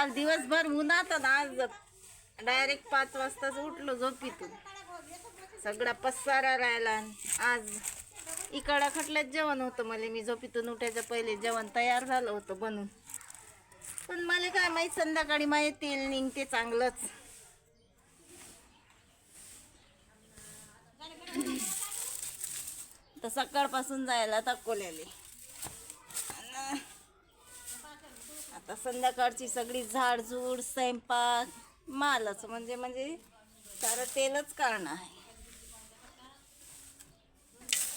काल दिवसभर उन्हात आणि आज डायरेक्ट 5 वाजताच उठलो झोपीतून. सगळा पसारा राहिला. आज इकडा खटल्यात जेवण होतं मला. मी झोपीतून उठायच्या पहिले जेवण तयार झालं होतं बनून. पण मला काय माहीत संध्याकाळी माझे तेल निघते चांगलंच. तर सकाळपासून जायला अकोल्याले. आता संध्याकाळची सगळी झाडझूड स्वयंपाक मालच म्हणजे सारं तेलच काढणं आहे.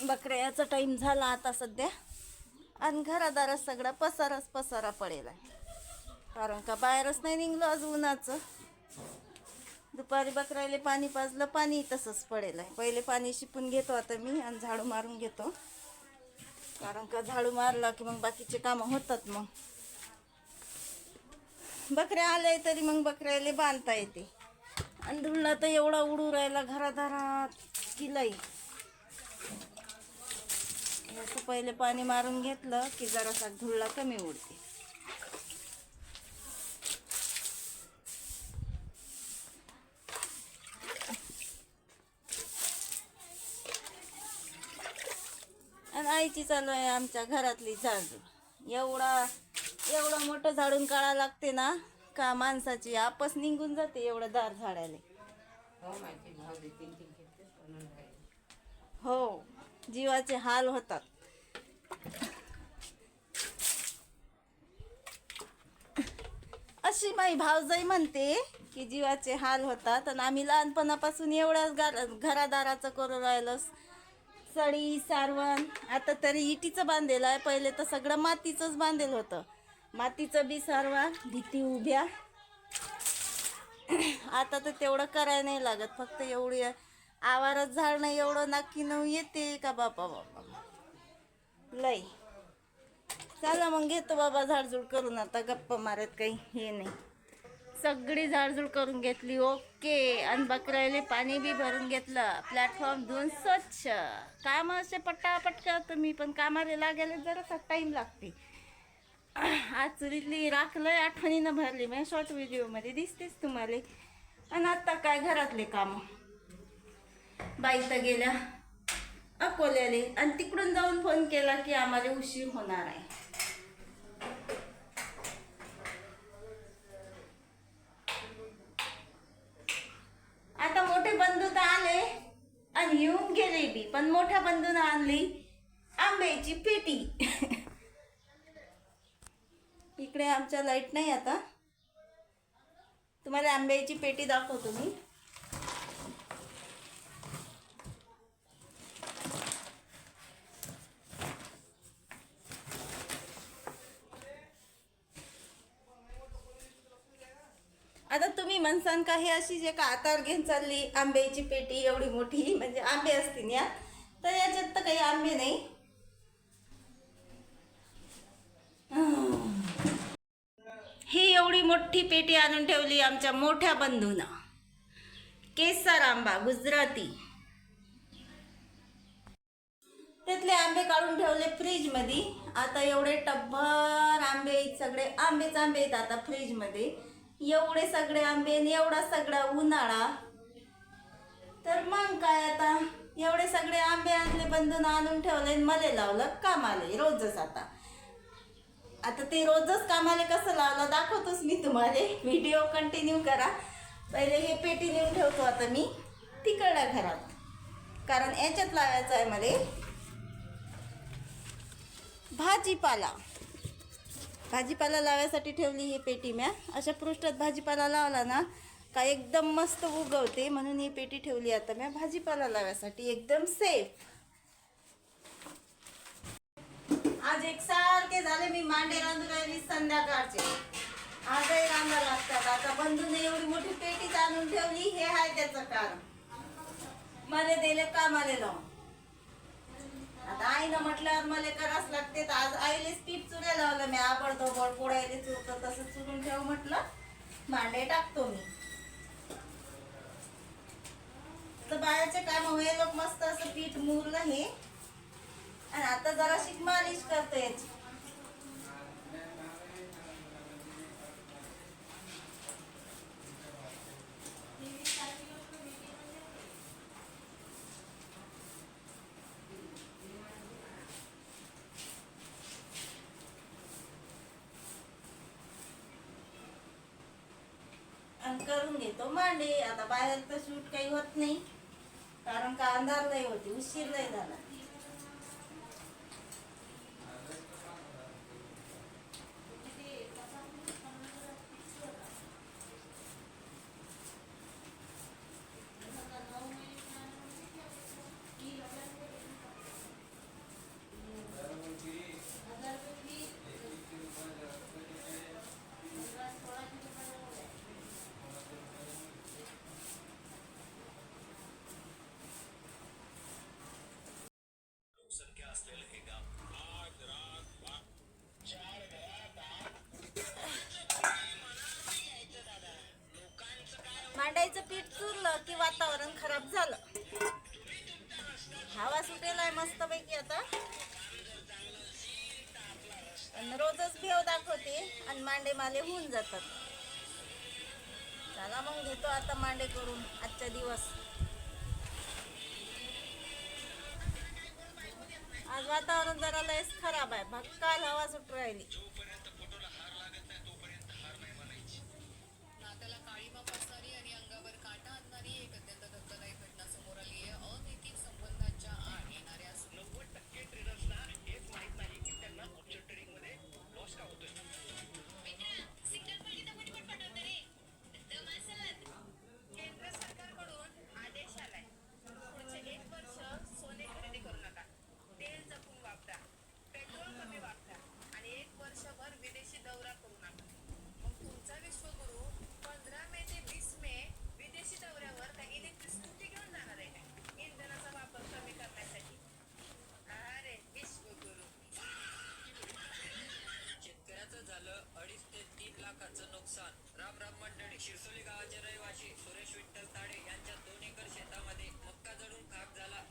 बकऱ्याचा टाइम झाला आता सध्या. आणि घरादारात सगळा पसारा पडेल आहे. कारण का बाहेरच नाही निघलो आज उन्हाचं. दुपारी बकरायले पाणी पाजलं, पाणी तसंच पडेल आहे. पहिले पाणी शिपून घेतो आता मी आणि झाडू मारून घेतो. कारण का झाडू मारला की मग बाकीचे कामं होतात. मग बकऱ्या आले तरी मग बकऱ्याले बांधता येते. आणि धुळला तर एवढा उडू राहिला घरादारात की लई. असं पहिले पाणी मारून घेतलं की जरासा धुळला कमी उडते. आणि आईची चालू आहे आमच्या घरातली झाडझूड. एवढं मोठं झाडून काढायला लागते ना का माणसाची आपस निघून जाते एवढं दार झाडायला. हो, जीवाचे हाल होतात. अशी माई भावजाई म्हणते की जीवाचे हाल होतात. आणि आम्ही लहानपणापासून एवढ्याच घरादाराचं करू राहिलो. सडी सारवण आता तरी इटीचं बांधलेलं आहे. पहिले तर सगळं मातीचंच बांधलेलं होतं. मातीचं बी सारवा, भीती उभ्या. आता तर तेवढं करायला नाही लागत. फक्त एवढी आवारात झाडणं एवढं नाकी नऊ येते का बापा लई. चला मग घेतो बाबा झाडझूड करून. आता गप्पा मारत काही हे नाही. सगळी झाडझूड करून घेतली. ओके. आणि बकरायले पाणी बी भरून घेतलं. प्लॅटफॉर्म धुवून स्वच्छ. काम असे पटापट करतो मी, पण कामाला लागायला जरासा टाईम लागते. आज चुलीतली राखलंय आठवणीनं भरली. मी शॉर्ट व्हिडिओमध्ये दिसतेच तुम्हाला. आणि आता काय घरातले काम. बाई तर गेल्या अकोल्याले आणि तिकडून जाऊन फोन केला की आम्हाला उशीर होणार आहे. आता मोठे बंधू तर आले आणि येऊन गेले बी. पण मोठ्या बंधून आणली आंब्याची पेटी. इकडे आमच्या लाईट नाही. आता तुम्हाला आंब्याची पेटी दाखवतो मी. आता तुम्ही म्हणसान का हे अशी जे का आतार घेऊन चालली आंब्याची पेटी एवढी मोठी, म्हणजे आंबे असतील या. तर याच्यात तर काही आंबे नाही. ही एवढी मोठी पेटी आणून ठेवली आमच्या मोठ्या बंधूनं. केसर आंबा गुजराती. त्यातले आंबे काढून ठेवले फ्रीज मध्ये. आता एवढे टब्बर आंबे, सगळे आंबेच आंबे आहेत आता फ्रीज मध्ये. एवढे सगळे आंबे आणि एवढा सगळा उन्हाळा. तर मग काय आता एवढे सगळे आंबे आणले बंधून आणून ठेवले. मले लावलं कामाले रोजच. आता ते रोजच कामाले कसं लावलं दाखवतोच मी तुम्हाला. व्हिडिओ कंटिन्यू करा. पहिले हे पेटी नेऊन ठेवतो आता मी तिकडल्या घरात. कारण याच्यात लावायचं आहे मला भाजीपाला लावायसाठी ठेवली ही पेटी. म्या अशा पृष्ठात भाजीपाला लावला ना का एकदम मस्त उगवते. म्हणून ही पेटी ठेवली आता म्या भाजीपाला लावायसाठी एकदम सेफ. आज एकसारखे झाले मी मांडे रांधून राहिली संध्याकाळचे. आजही रांधा लागतात. आता बंधूने एवढी मोठी पेटीच आणून ठेवली. हे आहे त्याचं कारण. मला दिले कामाले लावून. आता आईनं म्हटल्यावर मला करावंच लागते. तर आज आईलेच पीठ चुऱ्या लावलं मी. आबडधोबड पोळ्याले चुरतं तसं चुरून ठेव म्हटलं. मांडे टाकतो मी. तर बायाचे काम होईल लोक मस्त असं पीठ मुरलं हे. आणि आता जराशी मालिश करतो याची. आणि करून घेतो मांडे. आता बाहेर तर शूट काही होत नाही, कारण का अंधार लय होते, उशीर लय झाला. मांडायचं पीठ चुरलं की वातावरण खराब झालं. हवा सुटेल आहे मस्तपैकी आता. आणि रोजच भेव दाखवते आणि मांडे माले होऊन जातात. चला मग घेतो आता मांडे करून आजचा दिवस. आज वातावरण जरा लयच खराब आहे, भक्काल हवा सुट राहिली. नात्याला काळीमा फासणारी आणि अंगावर काटा आणणारी एक अत्यंत धक्कादायक घटना समोर आली आहे. अनैतिक संबंधांच्या आड येणाऱ्या 90% ट्रेडर्सना हेच माहित नाही की त्यांना ऑप्शन ट्रेडिंग मध्ये लॉस का होतोय. केंद्र सरकारकडून आदेश आलाय, पुढचे 1 वर्ष सोने खरेदी करू नका, तेल जपून वापरा, पेट्रोल कमी वापरा आणि 1 वर्षभर विदेशी दौरा करू नका. मग तुमचा विश्वगुरु 15 मे ते 20 मे विदेशी दौऱ्यावर काही इलेक्ट्रिक स्कूटी घेऊन जाणार आहे का इंधनाचा वापर कमी करण्यासाठी? अरे विश्वगुरु. शेतकऱ्याचं झालं 2.5 ते 3 लाखाचं नुकसान. राम राम मंडळी. शिरसोली गावाचे रहिवासी सुरेश विठ्ठल ताडे यांच्या 2 एकर शेतामध्ये मक्का जळून खाक झाला.